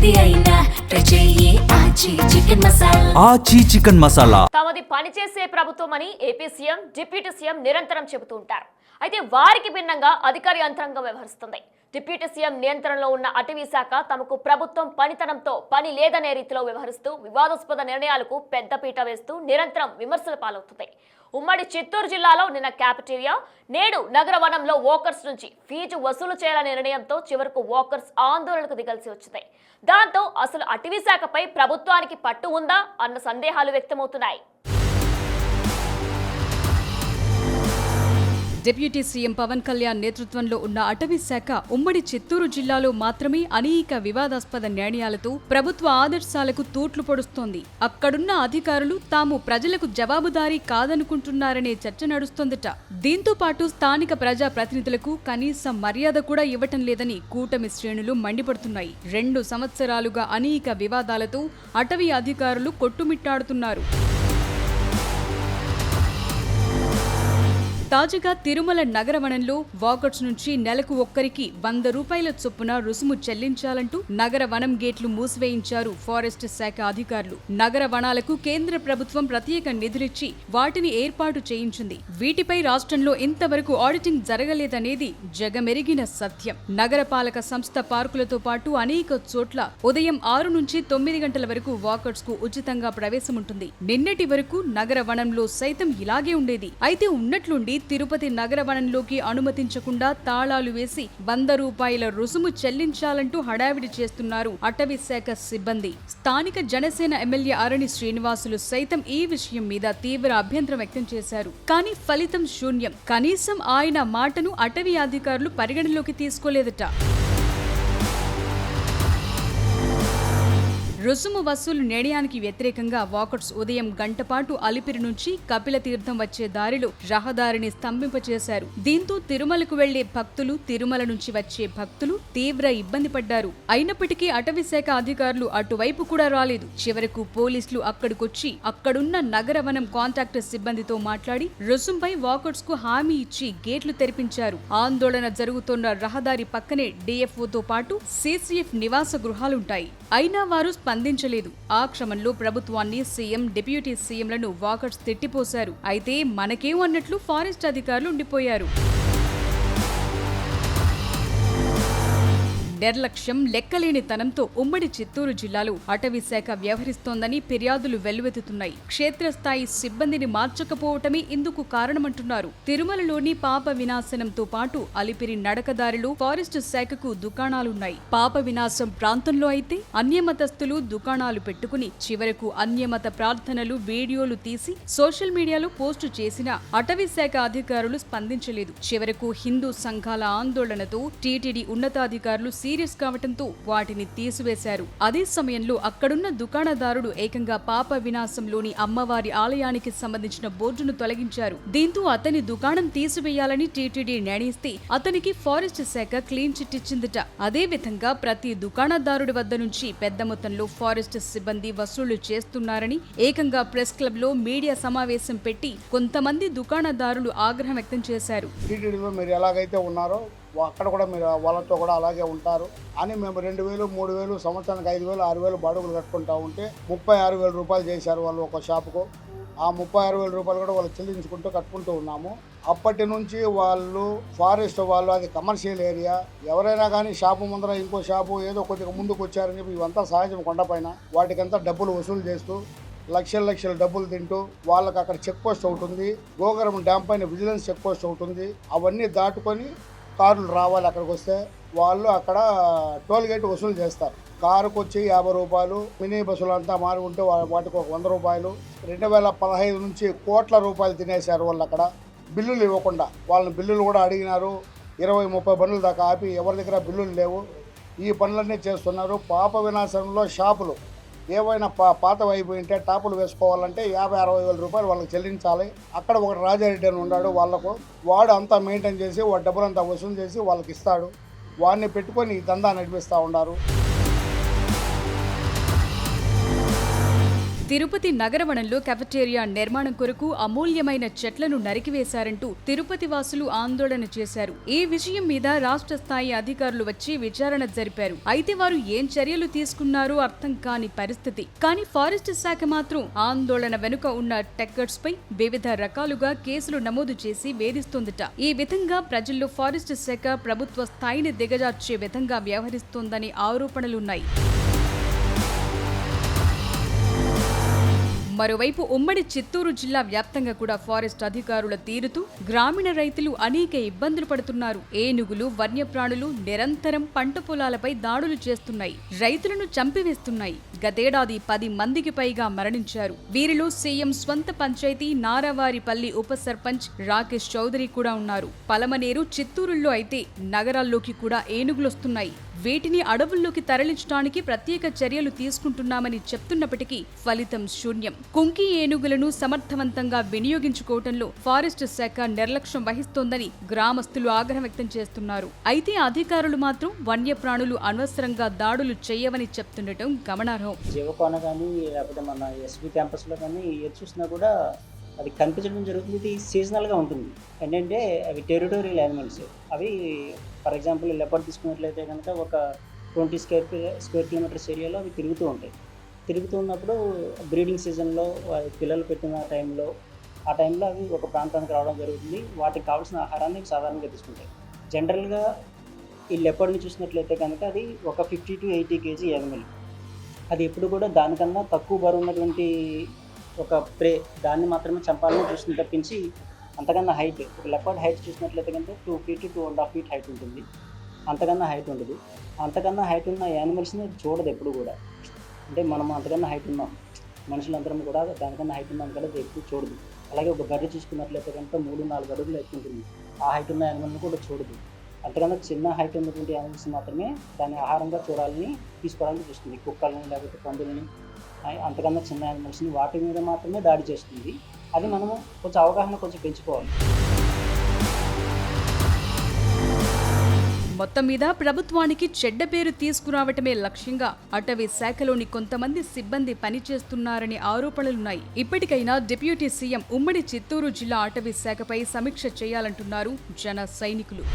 ఏది అయినా ట్రై చెయ్యి ఆచి చికెన్ మసాలా. ఆచి చికెన్ మసాలా తమది పనిచేసే ప్రభుత్వం అని ఏపీ సీఎం డిప్యూటీ సీఎం నిరంతరం చెబుతూ ఉంటారు. అయితే వారికి భిన్నంగా అధికార యంత్రాంగం వ్యవహరిస్తుంది. డిప్యూటీ సీఎం నియంత్రణలో ఉన్న అటవీ శాఖ తమకు ప్రభుత్వం పనితనంతో పని లేదనే రీతిలో వ్యవహరిస్తూ వివాదాస్పద నిర్ణయాలకు పెద్దపీట వేస్తూ నిరంతరం విమర్శల పాలవుతుంది. ఉమ్మడి చిత్తూరు జిల్లాలో నిన్న క్యాపిటేరియా, నేడు నగర వనంలో వాకర్స్ నుంచి ఫీజు వసూలు చేయాలనే నిర్ణయంతో చివరకు వాకర్స్ ఆందోళనకు దిగాల్సి వచ్చింది. దాంతో అసలు అటవీ శాఖపై ప్రభుత్వానికి పట్టు ఉందా అన్న సందేహాలు వ్యక్తమవుతున్నాయి. డిప్యూటీ సీఎం పవన్ కళ్యాణ్ నేతృత్వంలో ఉన్న అటవీ శాఖ ఉమ్మడి చిత్తూరు జిల్లాలో మాత్రమే అనేక వివాదాస్పద నిర్ణయాలతో ప్రభుత్వ ఆదర్శాలకు తూట్లు పొడుస్తోంది. అక్కడున్న అధికారులు తాము ప్రజలకు జవాబుదారీ కాదనుకుంటున్నారనే చర్చ నడుస్తోందట. దీంతో పాటు స్థానిక ప్రజా ప్రతినిధులకు కనీసం మర్యాద కూడా ఇవ్వటం లేదని కూటమి శ్రేణులు మండిపడుతున్నాయి. 2 సంవత్సరాలుగా అనేక వివాదాలతో అటవీ అధికారులు కొట్టుమిట్టాడుతున్నారు. తాజాగా తిరుమల నగరవనంలో వాకర్స్ నుంచి నెలకు ఒక్కరికి 100 రూపాయల చొప్పున రుసుము చెల్లించాలంటూ నగర వనం గేట్లు మూసివేయించారు ఫారెస్ట్ శాఖ అధికారులు. నగర వనాలకు కేంద్ర ప్రభుత్వం ప్రత్యేక నిధులిచ్చి వాటిని ఏర్పాటు చేయించింది. వీటిపై రాష్ట్రంలో ఇంతవరకు ఆడిటింగ్ జరగలేదనేది జగమెరిగిన సత్యం. నగరపాలక సంస్థ పార్కులతో పాటు అనేక చోట్ల ఉదయం 6 నుంచి 9 గంటల వరకు వాకర్స్ కు ఉచితంగా ప్రవేశముంటుంది. నిన్నటి వరకు నగర వనంలో సైతం ఇలాగే ఉండేది. అయితే ఉన్నట్లుండి తిరుపతి నగర వనంలోకి అనుమతించకుండా తాళాలు వేసి 100 రూపాయల రుసుము చెల్లించాలంటూ హడావిడి చేస్తున్నారు అటవీ శాఖ సిబ్బంది. స్థానిక జనసేన ఎమ్మెల్యే అరణి శ్రీనివాసులు సైతం ఈ విషయం మీద తీవ్ర అభ్యంతరం వ్యక్తం చేశారు. కానీ ఫలితం శూన్యం. కనీసం ఆయన మాటను అటవీ అధికారులు పరిగణలోకి తీసుకోలేదట. రుసుము వసూలు నిర్ణయానికి వ్యతిరేకంగా వాకర్స్ ఉదయం గంటపాటు అలిపిరి నుంచి కపిల తీర్థం వచ్చే దారిలో రహదారిని స్తంభింపచేశారు. దీంతో తిరుమలకు వెళ్లే భక్తులు, తిరుమల నుంచి వచ్చే భక్తులు తీవ్ర ఇబ్బంది పడ్డారు. అయినప్పటికీ అటవీ శాఖ అధికారులు అటువైపు కూడా రాలేదు. చివరకు పోలీసులు అక్కడికొచ్చి అక్కడున్న నగర వనం కాంట్రాక్టర్ సిబ్బందితో మాట్లాడి రుసుంపై వాకర్స్ కు హామీ ఇచ్చి గేట్లు తెరిపించారు. ఆందోళన జరుగుతున్న రహదారి పక్కనే డిఎఫ్ఓతో పాటు సిసిఎఫ్ నివాస గృహాలుంటాయి. అయినా వారు స్పందించలేదు. ఆ క్రమంలో ప్రభుత్వాన్ని సీఎం, డిప్యూటీ సీఎంలను వాకర్స్ తిట్టిపోశారు. అయితే మనకేం అన్నట్లు ఫారెస్ట్ అధికారులు ఉండిపోయారు. నిర్లక్ష్యం, లెక్కలేనితనంతో ఉమ్మడి చిత్తూరు జిల్లాలో అటవీ శాఖ వ్యవహరిస్తోందని ఫిర్యాదులు వెల్లువెత్తుతున్నాయి. క్షేత్రస్థాయి సిబ్బందిని మార్చకపోవటమే ఇందుకు కారణమంటున్నారు. తిరుమలలోని పాప వినాశనంతో పాటు అలిపిరి నడకదారిలో ఫారెస్ట్ శాఖకు దుకాణాలున్నాయి. పాప వినాశం ప్రాంతంలో అయితే అన్యమతస్థులు దుకాణాలు పెట్టుకుని చివరకు అన్యమత ప్రార్థనలు, వీడియోలు తీసి సోషల్ మీడియాలో పోస్టు చేసిన అటవీ శాఖ అధికారులు స్పందించలేదు. చివరకు హిందూ సంఘాల ఆందోళనతో టీటీడీ ఉన్నతాధికారులు సీరియస్ కావటంతో వాటిని తీసివేశారు. అదే సమయంలో అక్కడున్న దుకాణదారుడు ఏకంగా పాప వినాశంలోని అమ్మవారి ఆలయానికి సంబంధించిన బోర్డును తొలగించారు. దీంతో అతని దుకాణం తీసివేయాలని టీటీడీ నిర్ణయిస్తే అతనికి ఫారెస్ట్ శాఖ క్లీన్ చిట్ ఇచ్చిందట. అదే విధంగా ప్రతి దుకాణదారుడి వద్ద నుంచి పెద్ద మొత్తంలో ఫారెస్ట్ సిబ్బంది వసూలు చేస్తున్నారని ఏకంగా ప్రెస్ క్లబ్ లో మీడియా సమావేశం పెట్టి కొంతమంది దుకాణదారులు ఆగ్రహం వ్యక్తం చేశారు. టీటీడీలో మీరు ఎలాగైతే ఉన్నారో అక్కడ కూడా మీరు వాళ్ళతో కూడా అలాగే ఉంటారు అని మేము 2000, 3000, సంవత్సరానికి 5000, 6000 బాడుగులు కట్టుకుంటా ఉంటే 36,000 రూపాయలు చేశారు వాళ్ళు ఒక షాపుకు. ఆ 36,000 రూపాయలు కూడా వాళ్ళు చెల్లించుకుంటూ కట్టుకుంటూ ఉన్నాము. అప్పటి నుంచి వాళ్ళు ఫారెస్ట్ వాళ్ళు, అది కమర్షియల్ ఏరియా, ఎవరైనా కానీ షాపు ముందర ఇంకో షాపు ఏదో కొద్దిగా ముందుకు వచ్చారని చెప్పి ఇవంతా సహజం కొండపైన వాటికంతా డబ్బులు వసూలు చేస్తూ లక్షల డబ్బులు తింటూ వాళ్ళకి అక్కడ చెక్ పోస్ట్ ఒకటి ఉంది, గోగరం డ్యామ్ పైన విజిలెన్స్ చెక్ పోస్ట్ ఒకటి ఉంది. అవన్నీ దాటుకొని కార్లు రావాలి. అక్కడికి వస్తే వాళ్ళు అక్కడ టోల్ గేట్ వసూలు చేస్తారు. కారుకు వచ్చి 50 రూపాయలు, మినీ బస్సులు అంతా మారుకుంటే వాటికి ఒక 100 రూపాయలు. 2015 నుంచి కోట్ల రూపాయలు తినేశారు వాళ్ళు. అక్కడ బిల్లులు ఇవ్వకుండా వాళ్ళని బిల్లులు కూడా అడిగినారు. 20-30 బండ్లు దాకా ఆపి ఎవరి దగ్గర బిల్లులు లేవు. ఈ పనులన్నీ చేస్తున్నారు. పాప వినాశనంలో షాపులు ఏవైనా పాతవి అయిపోయింటే టాపులు వేసుకోవాలంటే 50-60 వేల రూపాయలు వాళ్ళకి చెల్లించాలి. అక్కడ ఒక రాజారెడ్డి అని ఉన్నాడు, వాళ్ళకు వాడు అంతా మెయింటైన్ చేసి వాడి డబ్బులంతా వసూలు చేసి వాళ్ళకి ఇస్తాడు. వాడిని పెట్టుకొని ఈ దందా నడిపిస్తూ ఉన్నారు. తిరుపతి నగరవనంలో కెఫెటేరియా నిర్మాణం కొరకు అమూల్యమైన చెట్లను నరికివేశారంటూ తిరుపతి వాసులు ఆందోళన చేశారు. ఈ విషయం మీద రాష్ట్ర స్థాయి అధికారులు వచ్చి విచారణ జరిపారు. అయితే వారు ఏం చర్యలు తీసుకున్నారో అర్థం కాని పరిస్థితి. కానీ ఫారెస్ట్ శాఖ మాత్రం ఆందోళన వెనుక ఉన్న టెక్కర్స్ పై వివిధ రకాలుగా కేసులు నమోదు చేసి వేధిస్తోందట. ఈ విధంగా ప్రజల్లో ఫారెస్ట్ శాఖ ప్రభుత్వ స్థాయిని దిగజార్చే విధంగా వ్యవహరిస్తోందని ఆరోపణలున్నాయి. మరోవైపు ఉమ్మడి చిత్తూరు జిల్లా వ్యాప్తంగా కూడా ఫారెస్ట్ అధికారుల తీరుతూ గ్రామీణ రైతులు అనేక ఇబ్బందులు పడుతున్నారు. ఏనుగులు, వన్యప్రాణులు నిరంతరం పంట పొలాలపై దాడులు చేస్తున్నాయి, రైతులను చంపివేస్తున్నాయి. గతేడాది 10 మందికి పైగా మరణించారు. వీరిలో సీఎం స్వంత పంచాయతీ నారావారిపల్లి ఉప సర్పంచ్ రాకేష్ చౌదరి కూడా ఉన్నారు. పలమనేరు, చిత్తూరుల్లో అయితే నగరాల్లోకి కూడా ఏనుగులొస్తున్నాయి. వీటిని అడవుల్లోకి తరలించడానికి ప్రత్యేక చర్యలు తీసుకుంటున్నామని చెప్తున్నప్పటికీ ఫలితం శూన్యం. కుంకి ఏనుగులను సమర్థవంతంగా వినియోగించుకోవటంలో ఫారెస్ట్ శాఖ నిర్లక్ష్యం వహిస్తోందని గ్రామస్తులు ఆగ్రహం వ్యక్తం చేస్తున్నారు. అయితే అధికారులు మాత్రం వన్యప్రాణులు అనవసరంగా దాడులు చేయవని చెప్తుండటం గమనార్హం. జీవకోన కానీ లేకపోతే మన ఎస్వి క్యాంపస్లో కానీ ఏది చూసినా కూడా అది కనిపించడం జరుగుతుంది. ఇది సీజనల్గా ఉంటుంది. ఏంటంటే అవి టెరిటోరియల్ యానిమల్స్. అవి ఫర్ ఎగ్జాంపుల్ లెపర్డ్ తీసుకున్నట్లయితే కనుక ఒక 20 స్క్వేర్ కిలోమీటర్స్ ఏరియాలో అవి తిరుగుతూ ఉంటాయి. తిరుగుతూ ఉన్నప్పుడు బ్రీడింగ్ సీజన్లో పిల్లలు పెట్టిన టైంలో ఆ టైంలో అవి ఒక ప్రాంతానికి రావడం జరుగుతుంది. వాటికి కావాల్సిన ఆహారాన్ని సాధారణంగా తీసుకుంటాయి. జనరల్గా ఈ లెపర్డ్ని చూసినట్లయితే కనుక అది ఒక 50 to 80 kg యానిమల్. అది ఎప్పుడు కూడా దానికన్నా తక్కువ బరువు ఉన్నటువంటి ఒక ప్రే దాన్ని మాత్రమే చంపాలని చూసిన తప్పించి అంతకన్నా హైట్ ఒక లెపర్డ్ హైట్ చూసినట్లయితే కనుక 2 feet to 2.5 feet హైట్ ఉంటుంది. అంతకన్నా హైట్ ఉండదు. అంతకన్నా హైట్ ఉన్న యానిమల్స్ని చూడదు ఎప్పుడు కూడా. అంటే మనం అంతకన్నా హైట్ ఉన్నాం, మనుషులందరం కూడా దానికన్నా హైట్ ఉన్నాం కదా ఎప్పుడు చూడదు. అలాగే ఒక బర్రె చూసుకున్నట్లయితే కనుక 3-4 అడుగులు హైట్ ఉంటుంది. ఆ హైట్ ఉన్న యానిమల్ని కూడా చూడదు. అంతకన్నా చిన్న హైట్ ఉన్నటువంటి యానిమల్స్ మాత్రమే దాన్ని ఆహారంగా చూడాలని తీసుకోవడానికి చూస్తుంది. కుక్కల్ని లేకపోతే పందులని, అంతకన్నా చిన్న యానిమల్స్ని వాటి మీద మాత్రమే దాడి చేస్తుంది. అది మనము కొంచెం అవగాహన పెంచుకోవాలి. మొత్తం మీద ప్రభుత్వానికి చెడ్డ పేరు తీసుకురావటమే లక్ష్యంగా అటవీ శాఖలోని కొంతమంది సిబ్బంది పనిచేస్తున్నారనే ఆరోపణలున్నాయి. ఇప్పటికైనా డిప్యూటీ సీఎం ఉమ్మడి చిత్తూరు జిల్లా అటవీ శాఖపై సమీక్ష చేయాలంటున్నారు జన సైనికులు.